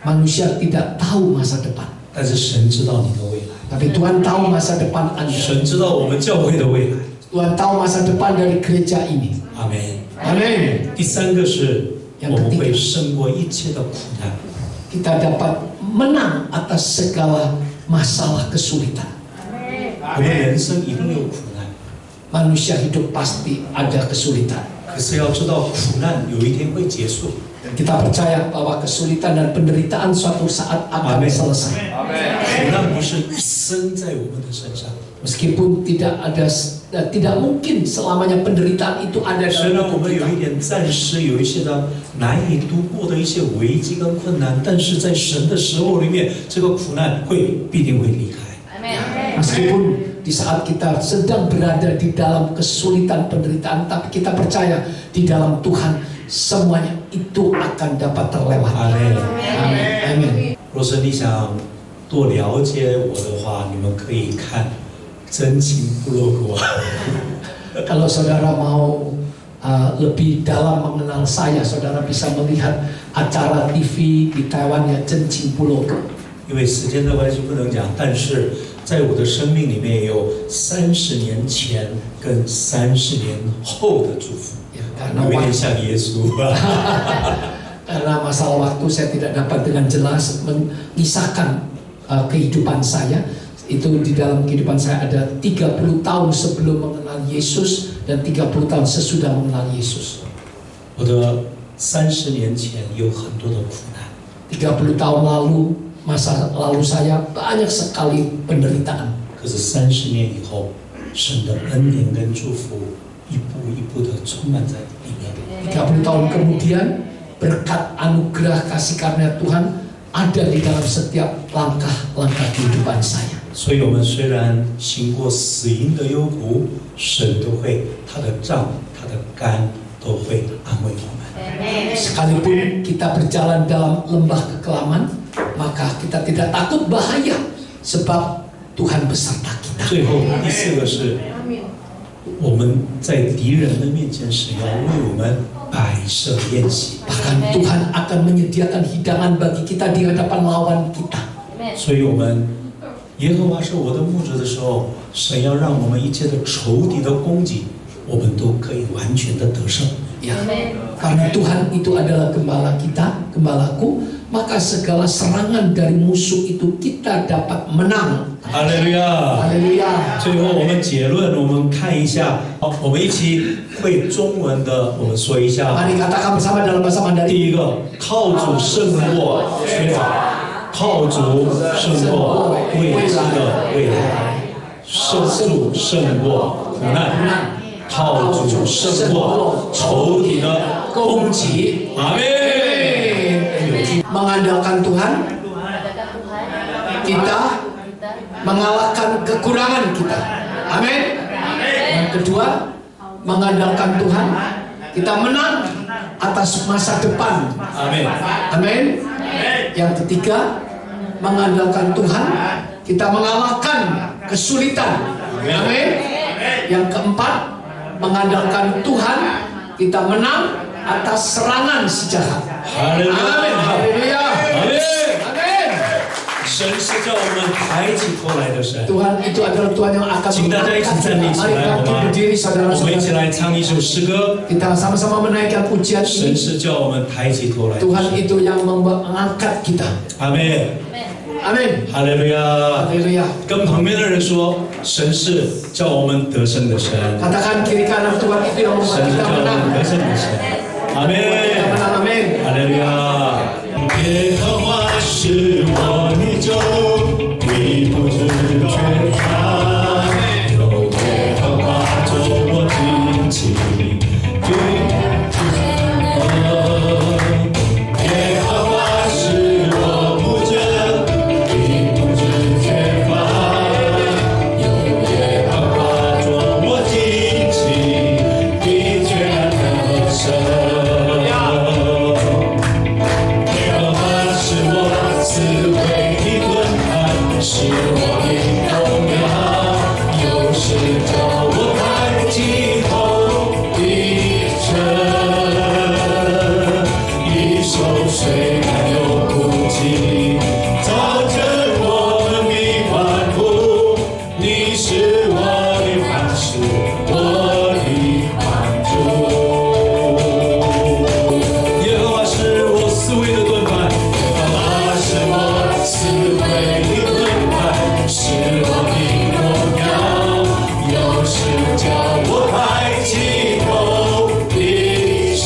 Manusia tidak tahu masa depan, 但是神知道你的未来， tapi Tuhan tahu masa depan Anda. 神知道我们教会的未来。 Tuhan tahu masa depan dari gereja ini. 阿门。 Amin. 第三个是我们会胜过一切的苦难。 Kita dapat menang atas segala masalah kesulitan. 我们人生一定有苦难， Manusia hidup pasti ada kesulitan. 可是要知道苦难有一天会结束。 Dan kita percaya bahwa kesulitan dan penderitaan suatu saat akan Amin. selesai. 苦难不是一生在我们的身上， Meskipun tidak mungkin selamanya penderitaan itu ada 虽 dalam 然我 hidup 们有 kita. 一点暂时有一些的难以度过的一些危机跟困难，但是在神的时候里面，这个苦难必定会离开。 Meskipun di saat kita sedang berada di dalam kesulitan penderitaan, tapi kita percaya di dalam Tuhan semuanya itu akan dapat terlewati. Amin. Amin. Amin. 若是你想多了解我的话，你们可以看真情部落格。 Kalau saudara mau lebih dalam mengenal saya, saudara bisa melihat acara TV di Taiwan ya, Zhenqing Bulo. 因为时间的关系不能讲，但是在我的生命里面有30年前跟30年后的祝福， Karena 有一点 waktu, 像耶稣。 karena masalah waktu saya tidak dapat dengan jelas mengisahkan kehidupan saya. Itu di dalam kehidupan saya ada 30 tahun sebelum mengenal Yesus dan 30 tahun sesudah mengenal Yesus. 我的30年前有很多的苦难， 30 tahun lalu, masa lalu saya banyak sekali penderitaan. 可是30年以后，神的恩典跟祝福一步一步的充满在里面。 30 tahun kemudian, berkat anugerah kasih karunia Tuhan ada di dalam setiap langkah-langkah kehidupan saya. 所以，我们虽然行过死荫的幽谷，神都会他的杖、他的竿都会安慰我们。 Sekalipun kita berjalan dalam lembah kekelaman, maka kita tidak takut bahaya, sebab Tuhan beserta kita. 最后第4个是，我们在敌人的面前，神要为我们摆设宴席。 Bahkan Tuhan akan menyediakan hidangan bagi kita di hadapan lawan kita. 所以我们耶和华是我的牧者的时候，神要让我们一切的仇敌的攻击，我们都可以完全的得胜。 Ya, karena Tuhan itu adalah gembala kita, gembalaku, maka segala serangan dari musuh itu kita dapat menang. 哈利路亚， Haleluya. 最后我们结论，我们看一下，好，我们一起会中文的，我们说一下。 Mari katakan bersama dalam bahasa 第 Mandarin. 一个，靠主胜过缺乏，靠主胜过未知的未来，胜主胜过苦难。 靠主胜过仇敌的攻击，阿门。 Mengandalkan Tuhan, kita mengalahkan kekurangan kita. Amin. Yang kedua, mengandalkan Tuhan, kita menang atas masa depan. Amin. Amin. Yang ketiga, mengandalkan Tuhan, kita mengalahkan kesulitan. Amin. Yang keempat, mengandalkan Tuhan, kita menang atas serangan si jahat. Amin. Haleluya. Amin. Amin. 神是叫我们抬起头来的神。 Tuhan itu adalah Tuhan yang akan 请大家一起站立起 Mari 来，好 bangkit 吗？ berdiri 我们一起 saudara-saudara. 来唱一首诗歌。 Kita sama-sama menaikkan pujian 神 ini. 是叫我们抬起头来的 Tuhan 神。 itu yang mengangkat kita. 阿门。 Amin. 哈利路亚。 Haleluya. 跟旁边的人说，神是叫我们得胜的神。 Katakan kiri kanan Tuhan itu yang 神 membuat 是 kita 叫我们 menang. 得胜的神。阿门。 Kita menang. Amin. 哈利路亚。耶和华是我的救，你不知缺乏，有耶和华做我的旗。耶和华是我牧者，你不知缺乏，有耶和华做我的旗，必全然得胜。 是为的盾牌，是我的荣耀，又是叫我抬起头的神。一手虽然有哭泣，造成我们的欢呼。你是我的磐石，我的帮助。耶和华是我思维的盾牌。 是我思维的盾牌，是我的荣耀，又是叫我抬起头的神。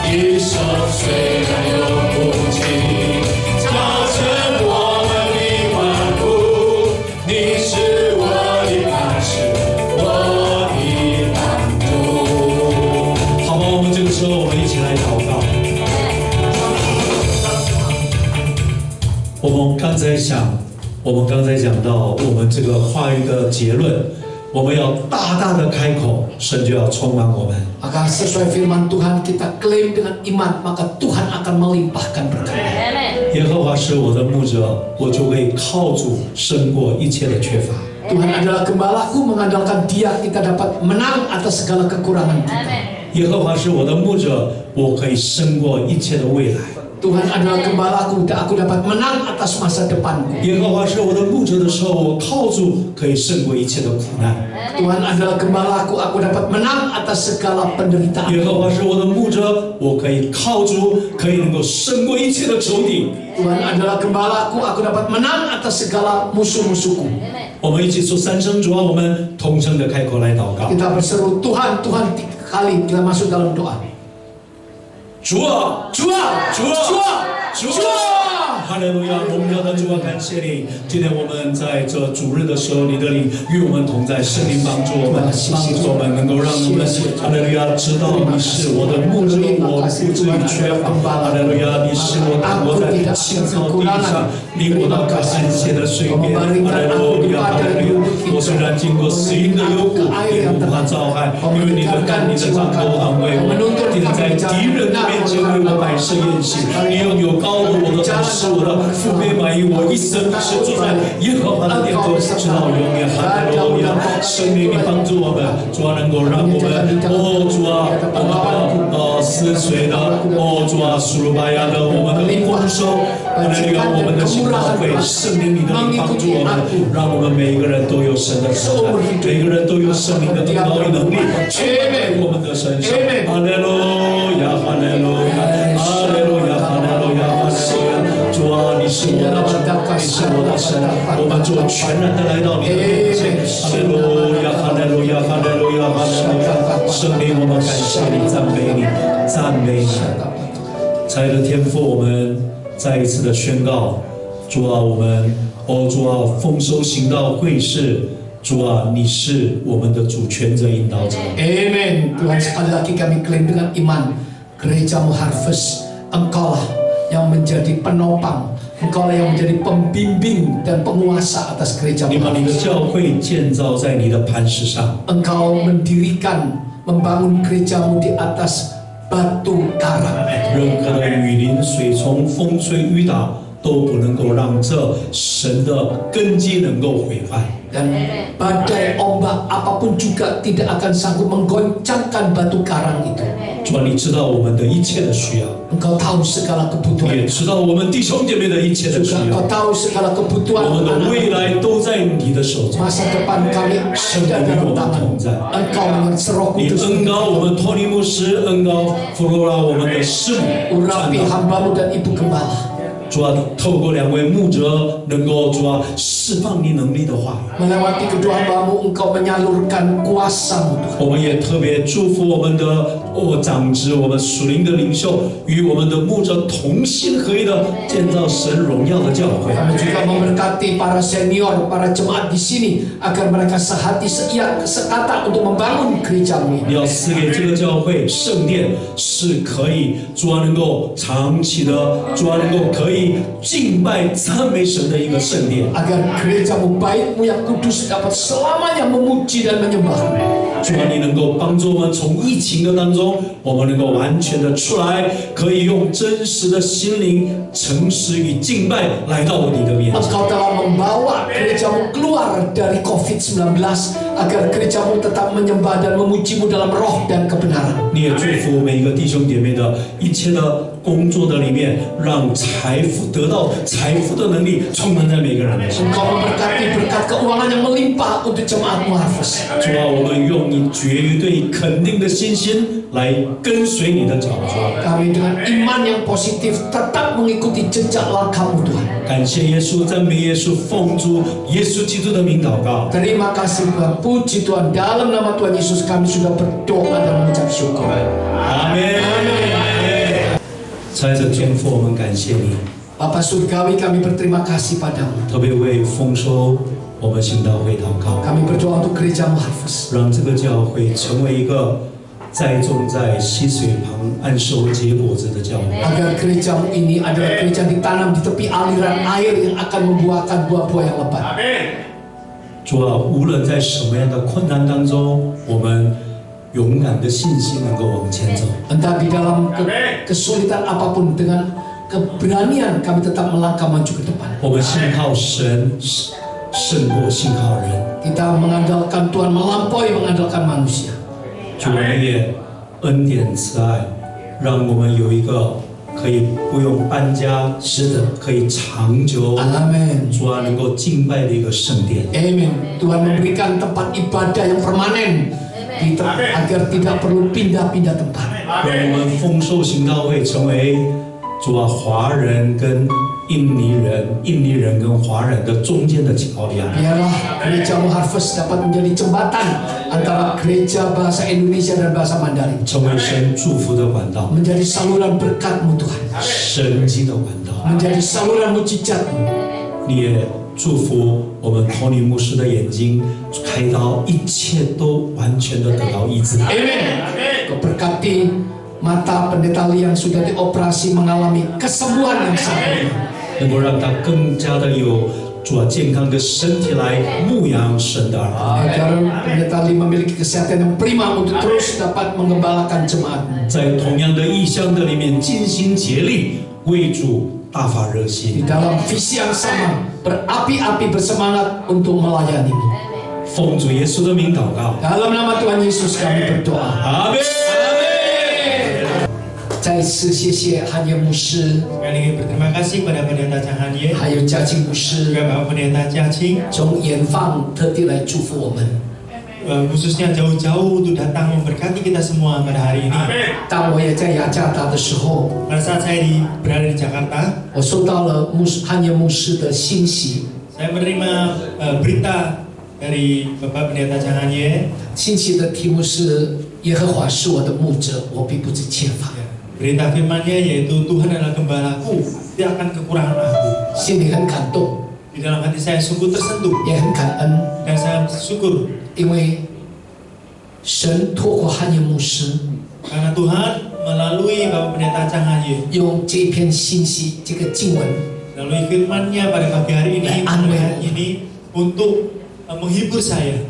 一手虽然有哭泣，造成我们的欢呼。你是我的磐石，我的帮助。好吧，我们这个时候，我们一起来祷告。 我们刚才讲到，我们这个话语的结论，我们要大大的开口，神就要充满我们。 Maka sesuai firman Tuhan kita klaim dengan iman, maka Tuhan akan melimpahkan berkat. 耶和华是我的牧者，我就会靠主胜过一切的缺乏。 Tuhan adalah gembalaku, mengandalkan Dia kita dapat menang atas segala kekurangan kita. 耶和华是我的牧者，我可以胜过一切的未来。 Tuhan adalah gembalaku, dan aku dapat menang atas masa depanku. 耶和华是我的牧者的时候，我靠主可以胜过一切的苦难。 Tuhan adalah gembalaku, aku dapat menang atas segala penderitaan. 耶和华是我的牧者，我可以靠主，可以能够胜过一切的仇敌。 Tuhan adalah gembalaku, aku dapat menang atas segala musuh-musuhku. 我们一起说三声主啊，我们同声的开口来祷告。 Kita berseru Tuhan, Tuhan 3 kali kita masuk dalam doa. 主啊，主啊，主啊，主啊，主啊！哈利路亚！我们要的主啊，感谢你。今天我们在这主日的时候，你的灵与我们同在，圣灵帮助我们，帮助我们能够让我们哈利路亚知道你是我的牧者，我不至于缺乏。哈利路亚！你是我在青草地上，领我到可安歇的水边。哈利路亚！哈利路亚！我虽然经过死荫的幽谷，也不怕遭害，因为你的肝、你的杖给我安慰我。定在敌人的面前为我摆设宴席，你用有高我的头使我我的父辈满意，我一生是住在耶和华的殿中，直到永远。哈利路亚！圣灵，你帮助我们，主啊，能够让我们，主啊，思随的，主啊，苏鲁巴亚的，我们的丰收，哈利路亚，我们的行道会，圣灵你的灵帮助我们，让我们每一个人都有神的同在，每个人都有圣灵的恩膏与能力，充满在我们的身上。哈利路亚，哈利路亚，哈利路亚，哈利路亚，哈利路亚。主啊，你是我的主，你是我的神，我们就全然的来到你的面前。哈利路亚，哈利路亚，哈利路亚，哈利路亚。圣灵，我们感谢你，赞美你，赞美你。亲爱的天父，我们再一次的宣告，主啊，我们主啊，丰收行道会士，主啊，你是我们的主权者、引导者。Amen. Tuhan, sekali lagi kami klaim dengan iman, gerejamu Harvest, Engkaulah yang menjadi penopang, Engkaulah yang menjadi pembimbing dan penguasa atas gerejamu. 你把你的教会建造在你的磐石上。Engkau mendirikan, membangun gerejamu di atas batu karang. 任何的雨淋、水冲、风吹雨打，都不能够让这神的根基能够毁坏。Dan badai, ombak, apapun juga tidak akan sanggup menggoncangkan batu karang itu. 主啊，你知道我们的一切的需要， Engkau tahu segala kebutuhan. 也知道我们弟兄姐妹的一切的需 Juga 要。 Engkau tahu segala 我 kebutuhan 们的 anak-anak. 未来都在你的手中。 Masa depan kami ada dalam tangan. Engkau dengan Roh 你 Kudus 恩膏我们托尼牧师，恩膏弗罗拉我们的师母， urapi hambamu dan ibu gembala. 主啊，透过两位牧者，能够主啊释放你能力的话语。 Melewati kedua hambamu, Engkau menyalurkan kuasa-Mu Tuhan. 我们也特别祝福我们的长子，我们属灵的领袖，与我们的牧者同心合一的建造神荣耀的教会。 Kami juga memberkati para senior, para jemaat di sini agar mereka sehati sekata untuk membangun gereja-Mu. 你要赐给这个教会圣殿，是可以主啊能够长期的，主啊能够可以敬拜赞美神的一个圣殿。 Agar gereja-Mu, baik-Mu yang kudus dapat selamanya memuji dan menyembah-Mu. 主啊，你能够帮助我们从疫情的当中，我们能够完全的出来，可以用真实的心灵、诚实与敬拜来到你的面前。 Engkau telah membawa gereja-Mu keluar dari COVID-19 agar gereja-Mu tetap menyembah dan memuji-Mu dalam roh dan kebenaran. 你也祝福每一个弟兄姐妹的一切的工作的里面，让财富得到财富的能力充满在每个人的身上。 Engkau memberkati berkat keuangan yang melimpah untuk jemaat-Mu Harvest. 主啊，我们用你绝对肯定的信心来跟随你的脚步。 Kami dengan iman yang positif tetap mengikuti jejak langkah-Mu Tuhan. 感谢耶稣，赞美耶稣，奉主耶稣基督的名祷告。 Terima kasih Tuhan, puji Tuhan. Dalam nama Tuhan Yesus kami sudah berdoa dan mengucap syukur. 阿门。在这天父，我们感谢你， Bapa Surgawi, kami berterima kasih padamu. 特别为丰收我们行道会祷告， Kami berdoa untuk gereja-Mu Harvest. 让这个教会成为一个栽种在溪水旁按收结果子的教会。 Agar gereja-Mu ini adalah gereja yang ditanam di tepi aliran air yang akan membuahkan buah-buah yang lebat. 主啊，无论在什么样的困难当中，我们勇敢的信心能够往前走。 Entah di dalam kesulitan apapun, dengan keberanian kami tetap melangkah maju ke depan. 我们信靠神胜过信靠人。 Kita mengandalkan Tuhan melampaui mengandalkan manusia. 主，我们也恩典慈爱，让我们有一个可以不用搬家，是的，可以长久。 Amin. 主啊，能够敬拜的一个圣殿。 Amin. Tuhan memberikan tempat ibadah yang permanen agar tidak perlu pindah-pindah tempat. 让我们丰收行道会成为主啊华人跟印尼人跟华人的中间的桥梁。 Biarlah gereja-Mu Harvest dapat menjadi jembatan antara gereja bahasa Indonesia dan bahasa Mandarin. 成为神祝福的管道， Menjadi saluran berkat-Mu Tuhan. 神迹的管道。 Menjadi saluran mujizat-Mu. 你也祝福我们托尼牧师的眼睛开刀，一切都完全的得到医治。 Amin. Kau berkati mata pendeta Lee yang sudah dioperasi mengalami kesembuhan yang sempurna. 能够让他更加的有主啊健康的身体来牧养神的儿女。 Agar pendeta Lee memiliki kesehatan yang prima untuk terus dapat mengembalakan jemaat. 在同样的异象的里面尽心竭力为主大发热 di 心， dalam visi yang sama, berapi-api bersemangat untuk melayani-Mu. 奉主耶稣的名祷告， Dalam nama Tuhan Yesus kami berdoa. 阿门。 再次谢谢汉业牧师， Sekali lagi berterima kasih kepada Pendeta Chang Han Ye, 还有嘉庆牧师 juga Bapak Pendeta Jia Qing, 从远方特地来祝福我们。 khususnya jauh-jauh untuk datang memberkati kita semua pada hari ini. 当我也在雅加达的时候， Pada saat saya berada di Jakarta, 我收到了汉业牧师的信息， saya menerima berita dari Bapak Pendeta Chang Han Ye. 信息的题目是“耶和华是我的牧者，我必不致缺乏”。 Berita firman-Nya yaitu Tuhan adalah gembalaku, tidak akan kekurangan aku. 心里很感动， Di dalam hati saya sungguh tersentuh 也很感恩， dan saya bersyukur 因为神透过汉业牧师 karena Tuhan melalui Bapak Pendeta Chang Han Ye, 用这一篇信息、这个经文 melalui firman-Nya pada pagi hari ini, Amin. ini untuk menghibur saya,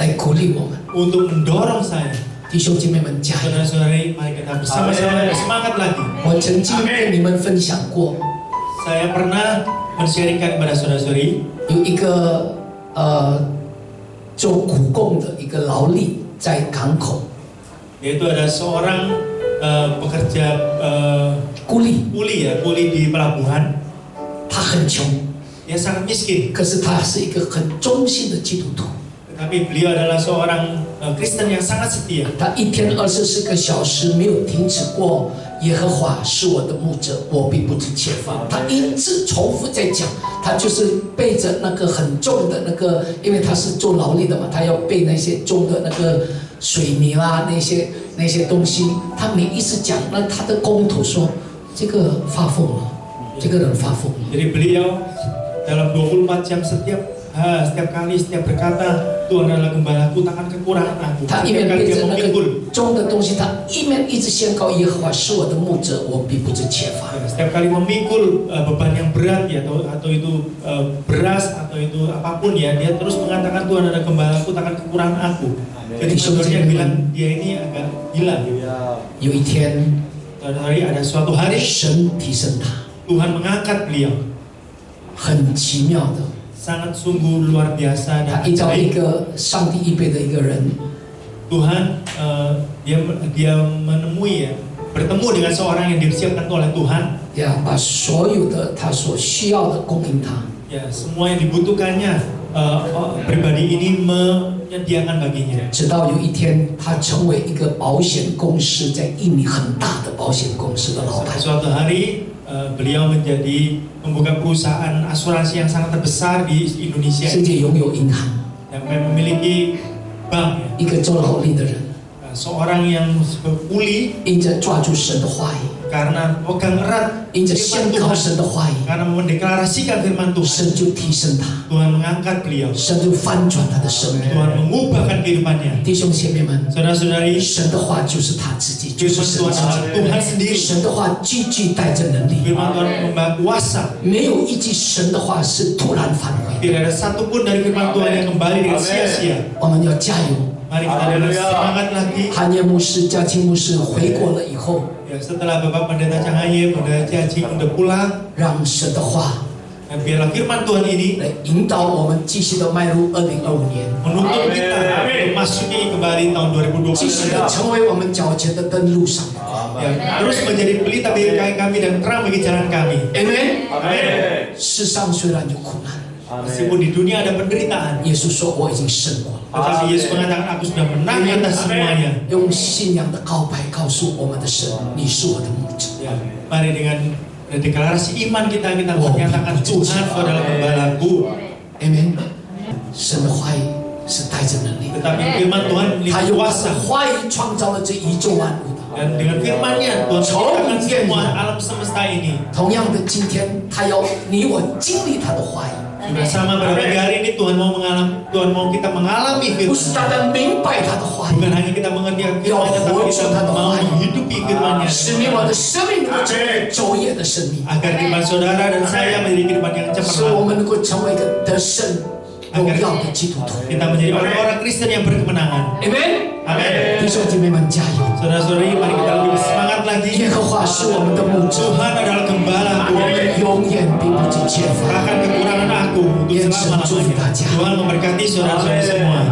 来鼓励我们。 untuk mendorong saya. 弟兄姐妹们加油！ Saudara-saudari, mari kita bersama-sama bersemangat lagi. 我曾经跟你们分享过， Saya pernah men-sharingkan kepada saudara-saudari 有一个做苦工的一个劳力在港口 yaitu ada seorang pekerja 孤立， kuli di pelabuhan. 他很穷， Dia sangat miskin, 可是他是一个很忠心的基督徒。 tetapi beliau adalah seorang Kristen yang sangat setia. 他一天24个小时没有停止过。耶和华是我的牧者，我必不致缺乏。他一直重复在讲，他就是背着那个很重的那个，因为他是做劳力的嘛，他要背那些重的那个水泥啦，那些东西。他每一次讲，那他的工头说，这个发疯了，这个人发疯了。 Jadi beliau dalam 24 jam setiap kali berkata Tuhan adalah gembalaku, takkan kekurangan aku. 他一 Setiap 面 kali 背 dia 着那个 memikul, 重的东西，他一面一直宣告耶和华是我的牧者，我必不致缺乏。 setiap kali memikul beban yang berat ya, atau itu beras atau itu apapun ya, dia terus mengatakan Tuhan adalah gembalaku, takkan kekurangan aku. Jadi sebenarnya bilang dia ini agak gila. 有一天， Hari ada suatu hari 神提升他， Tuhan mengangkat beliau, 很奇妙的。 sangat sungguh luar biasa 他 dan 遇到一 baik. 个上帝预备的一个人， Tuhan dia menemui ya, bertemu dengan seorang yang disiapkan oleh Tuhan. 呀，把所有的他所需要的供应他。 Ya, semua yang dibutuhkannya pribadi ini menyediakan baginya. 直到有一天，他成为一个保险公司在印尼很大的保险公司的老板。 Suatu hari beliau membuka perusahaan asuransi yang sangat terbesar di Indonesia 世界拥有银行， yang memiliki bank ya. 一个做劳力的人， Seorang yang kuli 因着抓住神的话语， karena pegang erat 因着 firman 宣告 Tuhan, 神的话语， karena mendeklarasikan firman Tuhan, 神就提升他， Tuhan mengangkat beliau, 神就翻转他的生命。 Tuhan mengubahkan kehidupannya. 弟兄姐妹们， Saudara-saudari, 神的话就是他自己，就是 firman 神 Tuhan 自 adalah 己。 Tuhan sendiri. 神的话句句带着能力， Firman Tuhan membawa kuasa. 没有一句神的话是突然返回。 Tidak ada satupun dari firman Tuhan yang kembali dengan sia-sia. 我们要加油。 Mari kita dalam semangat lagi. 汉业牧师、嘉庆牧师回国了以后， Ya, setelah Bapak Pendeta Chang Han Ye, Pendeta Jia Qing udah pulang, 让神的话 dan biarlah firman Tuhan ini 来引导我们继续的迈入2025年， menuntun kita memasuki kembali tahun 继续的 2020. 成为我们脚前的灯路上。 Ya, terus menjadi pelita bagi kaki kami dan terang bagi jalan kami. Amen。 Amin. 世上虽然有苦难， Meskipun di dunia ada penderitaan, 耶稣说我已经胜过了。 tetapi Yesus mengatakan aku sudah menang atas semuanya. 用信仰的告白告诉我们的神，你是我的牧者。 Ya, mari dengan deklarasi iman kita menyatakan Tuhan adalah gembalaku. Amen。神的话语是带着能力的， Tetapi firman Tuhan 他 memiliki 用他的 kuasa. 话语创造了这宇宙万物的。 Dan dengan firman-Nya Tuhan menciptakan semua alam semesta ini. 同样的，今天他要你我经历他的话语。 Sudah sama pada pagi hari ini Tuhan mau kita mengalami 不是 firman. 单单明白他的话语， Bukan hanya kita mengerti firman-Nya, tapi kita mau menghidupi firman-Nya. 使命我的生命能够成为昼夜的生命， Agar kehidupan saudara dan saya menjadi kehidupan yang 使我 cemerlang. 们能够成为一个得胜 agar 荣耀的基督徒。 kita menjadi orang-orang Kristen yang berkemenangan. Amen。 Amin. 弟兄姐妹们加油！ Saudara-saudari, mari kita lebih bersemangat lagi. 耶和华是我们的牧者， Tuhan adalah gembala 我们永远必不致缺乏。 akan kekurangan aku untuk selama-lamanya. Tuhan memberkati saudara-saudara semua.